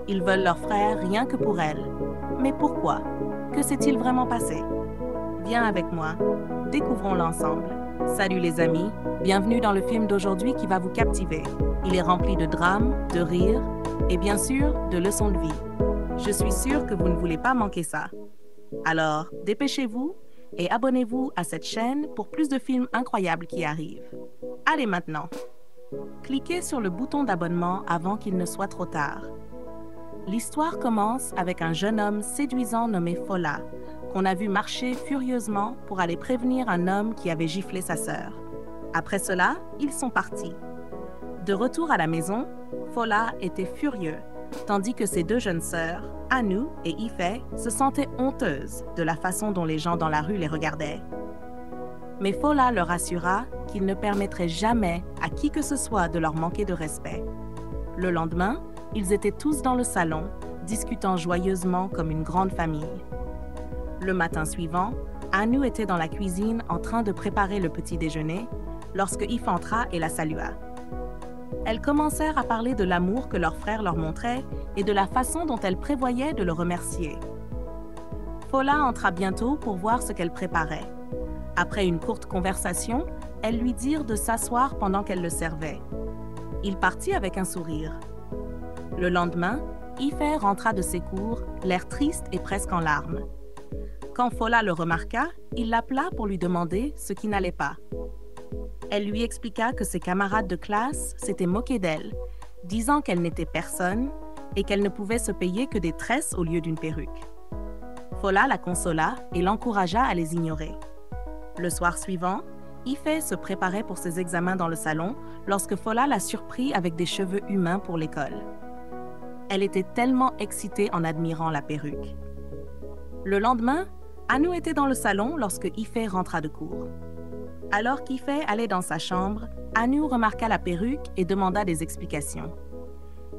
Ils veulent leur frère rien que pour elle. Mais pourquoi? Que s'est-il vraiment passé? Viens avec moi, découvrons l'ensemble. Salut les amis, bienvenue dans le film d'aujourd'hui qui va vous captiver. Il est rempli de drames, de rires et bien sûr de leçons de vie. Je suis sûre que vous ne voulez pas manquer ça. Alors, dépêchez-vous et abonnez-vous à cette chaîne pour plus de films incroyables qui arrivent. Allez maintenant, cliquez sur le bouton d'abonnement avant qu'il ne soit trop tard. L'histoire commence avec un jeune homme séduisant nommé Fola, qu'on a vu marcher furieusement pour aller prévenir un homme qui avait giflé sa sœur. Après cela, ils sont partis. De retour à la maison, Fola était furieux, tandis que ses deux jeunes sœurs, Anu et Ife, se sentaient honteuses de la façon dont les gens dans la rue les regardaient. Mais Fola leur assura qu'il ne permettrait jamais à qui que ce soit de leur manquer de respect. Le lendemain, ils étaient tous dans le salon, discutant joyeusement comme une grande famille. Le matin suivant, Anu était dans la cuisine en train de préparer le petit déjeuner lorsque Ife entra et la salua. Elles commencèrent à parler de l'amour que leur frère leur montrait et de la façon dont elles prévoyaient de le remercier. Fola entra bientôt pour voir ce qu'elle préparait. Après une courte conversation, elles lui dirent de s'asseoir pendant qu'elle le servait. Il partit avec un sourire. Le lendemain, Ife rentra de ses cours, l'air triste et presque en larmes. Quand Fola le remarqua, il l'appela pour lui demander ce qui n'allait pas. Elle lui expliqua que ses camarades de classe s'étaient moqués d'elle, disant qu'elle n'était personne et qu'elle ne pouvait se payer que des tresses au lieu d'une perruque. Fola la consola et l'encouragea à les ignorer. Le soir suivant, Ife se préparait pour ses examens dans le salon lorsque Fola la surprit avec des cheveux humains pour l'école. Elle était tellement excitée en admirant la perruque. Le lendemain, Anu était dans le salon lorsque Ife rentra de cours. Alors qu'Ife allait dans sa chambre, Anu remarqua la perruque et demanda des explications.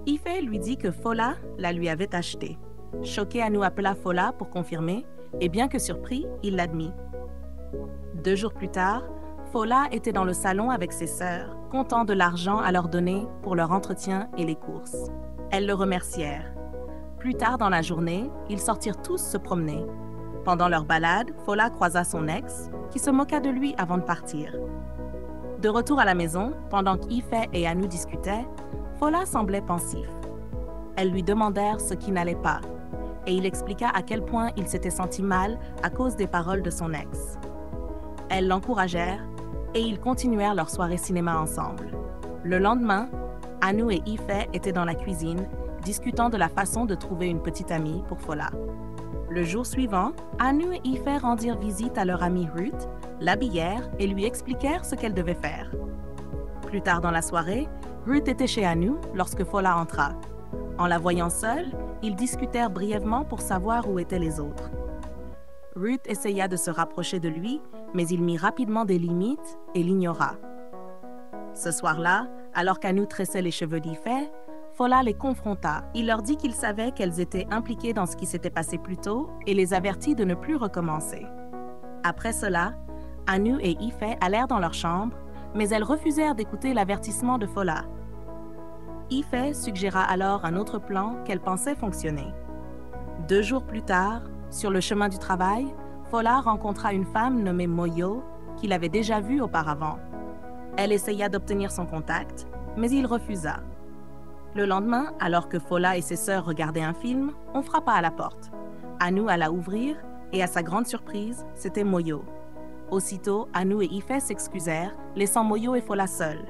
Ife lui dit que Fola la lui avait achetée. Choqué, Anu appela Fola pour confirmer et bien que surpris, il l'admit. 2 jours plus tard, Fola était dans le salon avec ses sœurs, comptant de l'argent à leur donner pour leur entretien et les courses. Elles le remercièrent. Plus tard dans la journée, ils sortirent tous se promener. Pendant leur balade, Fola croisa son ex, qui se moqua de lui avant de partir. De retour à la maison, pendant qu'Ife et Anu discutaient, Fola semblait pensif. Elles lui demandèrent ce qui n'allait pas, et il expliqua à quel point il s'était senti mal à cause des paroles de son ex. Elles l'encouragèrent, et ils continuèrent leur soirée cinéma ensemble. Le lendemain, Anu et Ife étaient dans la cuisine, discutant de la façon de trouver une petite amie pour Fola. Le jour suivant, Anu et Ife rendirent visite à leur amie Ruth, l'habillèrent et lui expliquèrent ce qu'elle devait faire. Plus tard dans la soirée, Ruth était chez Anu lorsque Fola entra. En la voyant seule, ils discutèrent brièvement pour savoir où étaient les autres. Ruth essaya de se rapprocher de lui, mais il mit rapidement des limites et l'ignora. Ce soir-là, alors qu'Anu tressait les cheveux d'Ife, Fola les confronta. Il leur dit qu'il savait qu'elles étaient impliquées dans ce qui s'était passé plus tôt et les avertit de ne plus recommencer. Après cela, Anu et Ife allèrent dans leur chambre, mais elles refusèrent d'écouter l'avertissement de Fola. Ife suggéra alors un autre plan qu'elle pensait fonctionner. 2 jours plus tard, sur le chemin du travail, Fola rencontra une femme nommée Moyo qu'il avait déjà vue auparavant. Elle essaya d'obtenir son contact, mais il refusa. Le lendemain, alors que Fola et ses sœurs regardaient un film, on frappa à la porte. Anu alla ouvrir et à sa grande surprise, c'était Moyo. Aussitôt, Anu et Ife s'excusèrent, laissant Moyo et Fola seuls.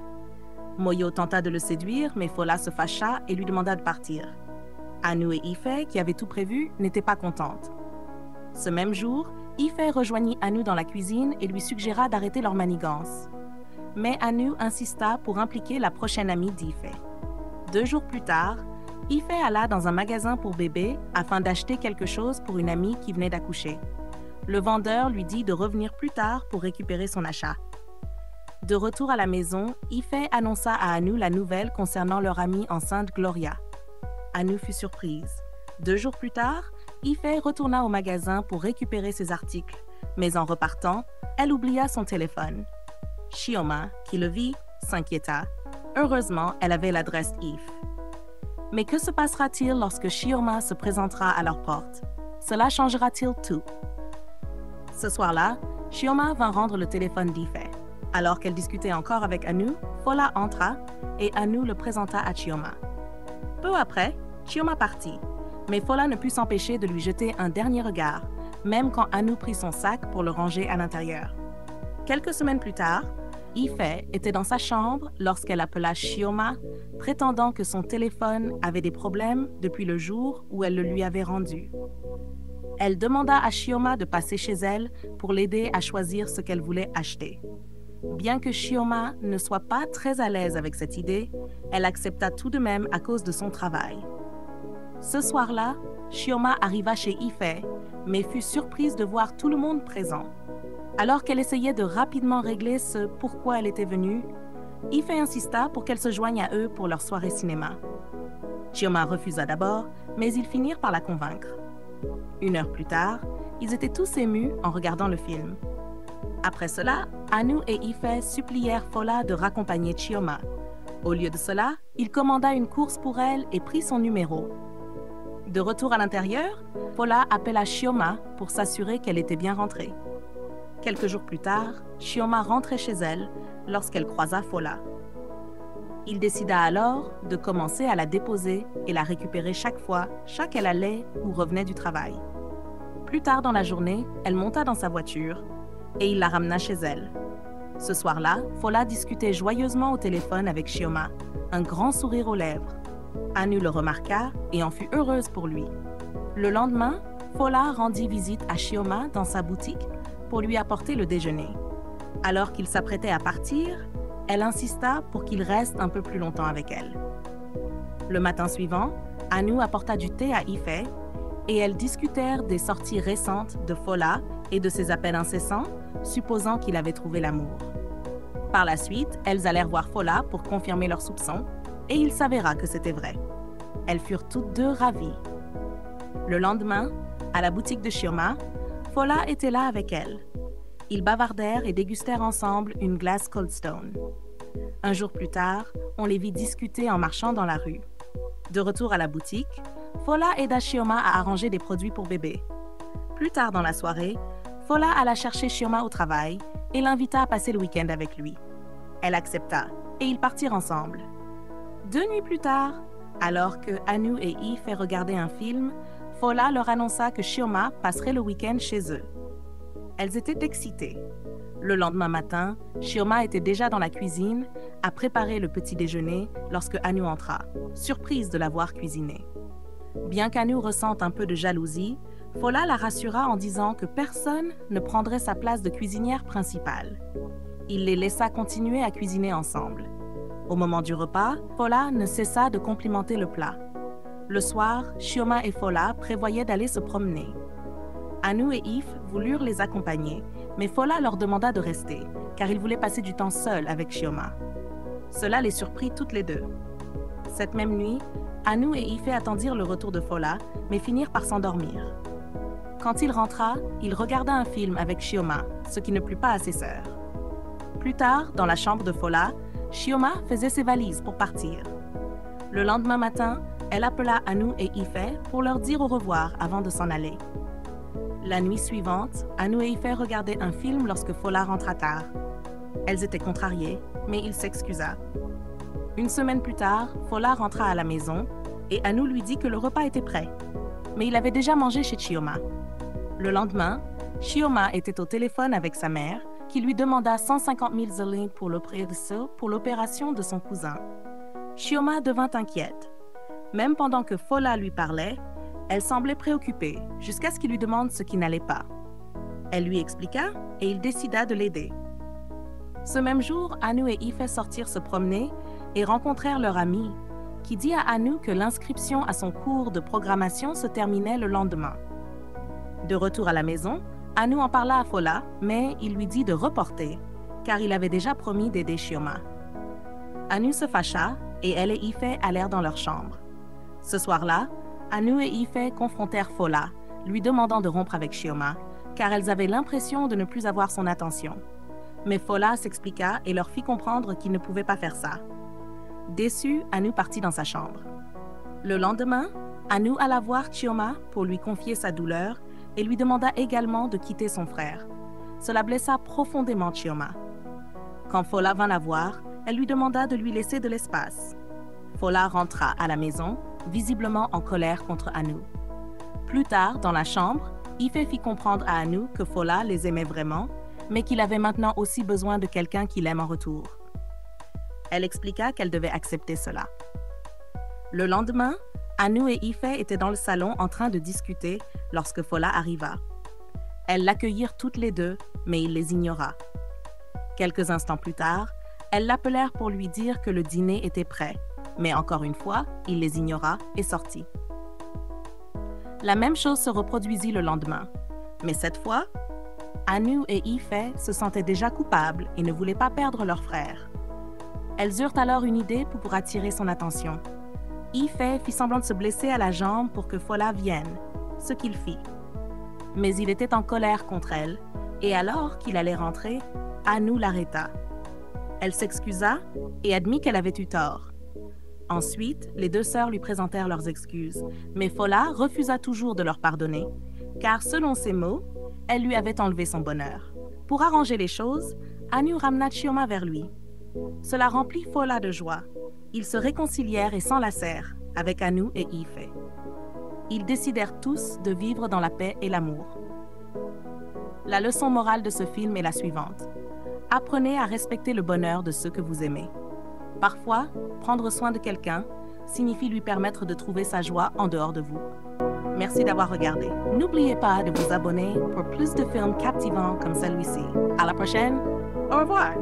Moyo tenta de le séduire, mais Fola se fâcha et lui demanda de partir. Anu et Ife, qui avaient tout prévu, n'étaient pas contentes. Ce même jour, Ife rejoignit Anu dans la cuisine et lui suggéra d'arrêter leur manigance. Mais Anu insista pour impliquer la prochaine amie d'Ife. 2 jours plus tard, Ife alla dans un magasin pour bébés afin d'acheter quelque chose pour une amie qui venait d'accoucher. Le vendeur lui dit de revenir plus tard pour récupérer son achat. De retour à la maison, Ife annonça à Anu la nouvelle concernant leur amie enceinte Gloria. Anu fut surprise. 2 jours plus tard, Ife retourna au magasin pour récupérer ses articles, mais en repartant, elle oublia son téléphone. Chioma, qui le vit, s'inquiéta. Heureusement, elle avait l'adresse Ife. Mais que se passera-t-il lorsque Chioma se présentera à leur porte? Cela changera-t-il tout? Ce soir-là, Chioma vint rendre le téléphone d'Ife. Alors qu'elle discutait encore avec Anu, Fola entra et Anu le présenta à Chioma. Peu après, Chioma partit, mais Fola ne put s'empêcher de lui jeter un dernier regard, même quand Anu prit son sac pour le ranger à l'intérieur. Quelques semaines plus tard, Ife était dans sa chambre lorsqu'elle appela Chioma, prétendant que son téléphone avait des problèmes depuis le jour où elle le lui avait rendu. Elle demanda à Chioma de passer chez elle pour l'aider à choisir ce qu'elle voulait acheter. Bien que Chioma ne soit pas très à l'aise avec cette idée, elle accepta tout de même à cause de son travail. Ce soir-là, Chioma arriva chez Ife, mais fut surprise de voir tout le monde présent. Alors qu'elle essayait de rapidement régler ce pourquoi elle était venue, Ife insista pour qu'elle se joigne à eux pour leur soirée cinéma. Chioma refusa d'abord, mais ils finirent par la convaincre. 1 heure plus tard, ils étaient tous émus en regardant le film. Après cela, Anu et Ife supplièrent Fola de raccompagner Chioma. Au lieu de cela, il commanda une course pour elle et prit son numéro. De retour à l'intérieur, Fola appela Chioma pour s'assurer qu'elle était bien rentrée. Quelques jours plus tard, Chioma rentrait chez elle lorsqu'elle croisa Fola. Il décida alors de commencer à la déposer et la récupérer chaque fois qu'elle allait ou revenait du travail. Plus tard dans la journée, elle monta dans sa voiture et il la ramena chez elle. Ce soir-là, Fola discutait joyeusement au téléphone avec Chioma, un grand sourire aux lèvres. Anu le remarqua et en fut heureuse pour lui. Le lendemain, Fola rendit visite à Chioma dans sa boutique pour lui apporter le déjeuner. Alors qu'il s'apprêtait à partir, elle insista pour qu'il reste un peu plus longtemps avec elle. Le matin suivant, Anu apporta du thé à Ife et elles discutèrent des sorties récentes de Fola et de ses appels incessants, supposant qu'il avait trouvé l'amour. Par la suite, elles allèrent voir Fola pour confirmer leurs soupçons et il s'avéra que c'était vrai. Elles furent toutes deux ravies. Le lendemain, à la boutique de Chioma, Fola était là avec elle. Ils bavardèrent et dégustèrent ensemble une glace Cold Stone. Un jour plus tard, on les vit discuter en marchant dans la rue. De retour à la boutique, Fola aida Chioma à arranger des produits pour bébé. Plus tard dans la soirée, Fola alla chercher Chioma au travail et l'invita à passer le week-end avec lui. Elle accepta et ils partirent ensemble. 2 nuits plus tard, alors que Anu et Ife regardaient un film, Fola leur annonça que Chioma passerait le week-end chez eux. Elles étaient excitées. Le lendemain matin, Chioma était déjà dans la cuisine à préparer le petit déjeuner lorsque Anu entra, surprise de la voir cuisiner. Bien qu'Anu ressente un peu de jalousie, Fola la rassura en disant que personne ne prendrait sa place de cuisinière principale. Il les laissa continuer à cuisiner ensemble. Au moment du repas, Fola ne cessa de complimenter le plat. Le soir, Chioma et Fola prévoyaient d'aller se promener. Anu et Ife voulurent les accompagner, mais Fola leur demanda de rester, car ils voulaient passer du temps seuls avec Chioma. Cela les surprit toutes les deux. Cette même nuit, Anu et Ife attendirent le retour de Fola, mais finirent par s'endormir. Quand il rentra, il regarda un film avec Chioma, ce qui ne plut pas à ses sœurs. Plus tard, dans la chambre de Fola, Chioma faisait ses valises pour partir. Le lendemain matin, elle appela Anu et Ife pour leur dire au revoir avant de s'en aller. La nuit suivante, Anu et Ife regardaient un film lorsque Fola rentra tard. Elles étaient contrariées, mais il s'excusa. 1 semaine plus tard, Fola rentra à la maison et Anu lui dit que le repas était prêt, mais il avait déjà mangé chez Chioma. Le lendemain, Chioma était au téléphone avec sa mère qui lui demanda 150 000 zling pour l'opération de son cousin. Chioma devint inquiète. Même pendant que Fola lui parlait, elle semblait préoccupée jusqu'à ce qu'il lui demande ce qui n'allait pas. Elle lui expliqua et il décida de l'aider. Ce même jour, Anu et Ife sortirent se promener et rencontrèrent leur ami, qui dit à Anu que l'inscription à son cours de programmation se terminait le lendemain. De retour à la maison, Anu en parla à Fola, mais il lui dit de reporter, car il avait déjà promis d'aider Chioma. Anu se fâcha et elle et Ife allèrent dans leur chambre. Ce soir-là, Anu et Ife confrontèrent Fola, lui demandant de rompre avec Chioma, car elles avaient l'impression de ne plus avoir son attention. Mais Fola s'expliqua et leur fit comprendre qu'il ne pouvait pas faire ça. Déçu, Anu partit dans sa chambre. Le lendemain, Anu alla voir Chioma pour lui confier sa douleur et lui demanda également de quitter son frère. Cela blessa profondément Chioma. Quand Fola vint la voir, elle lui demanda de lui laisser de l'espace. Fola rentra à la maison, visiblement en colère contre Anu. Plus tard, dans la chambre, Ife fit comprendre à Anu que Fola les aimait vraiment, mais qu'il avait maintenant aussi besoin de quelqu'un qui l'aime en retour. Elle expliqua qu'elle devait accepter cela. Le lendemain, Anu et Ife étaient dans le salon en train de discuter lorsque Fola arriva. Elles l'accueillirent toutes les deux, mais il les ignora. Quelques instants plus tard, elles l'appelèrent pour lui dire que le dîner était prêt, mais encore une fois, il les ignora et sortit. La même chose se reproduisit le lendemain, mais cette fois, Anu et Ife se sentaient déjà coupables et ne voulaient pas perdre leur frère. Elles eurent alors une idée pour attirer son attention. Ife fit semblant de se blesser à la jambe pour que Fola vienne, ce qu'il fit. Mais il était en colère contre elle, et alors qu'il allait rentrer, Anu l'arrêta. Elle s'excusa et admit qu'elle avait eu tort. Ensuite, les deux sœurs lui présentèrent leurs excuses, mais Fola refusa toujours de leur pardonner, car selon ses mots, elle lui avait enlevé son bonheur. Pour arranger les choses, Anu ramena Chioma vers lui. Cela remplit Fola de joie. Ils se réconcilièrent et s'enlacèrent avec Anu et Ife. Ils décidèrent tous de vivre dans la paix et l'amour. La leçon morale de ce film est la suivante. Apprenez à respecter le bonheur de ceux que vous aimez. Parfois, prendre soin de quelqu'un signifie lui permettre de trouver sa joie en dehors de vous. Merci d'avoir regardé. N'oubliez pas de vous abonner pour plus de films captivants comme celui-ci. À la prochaine. Au revoir.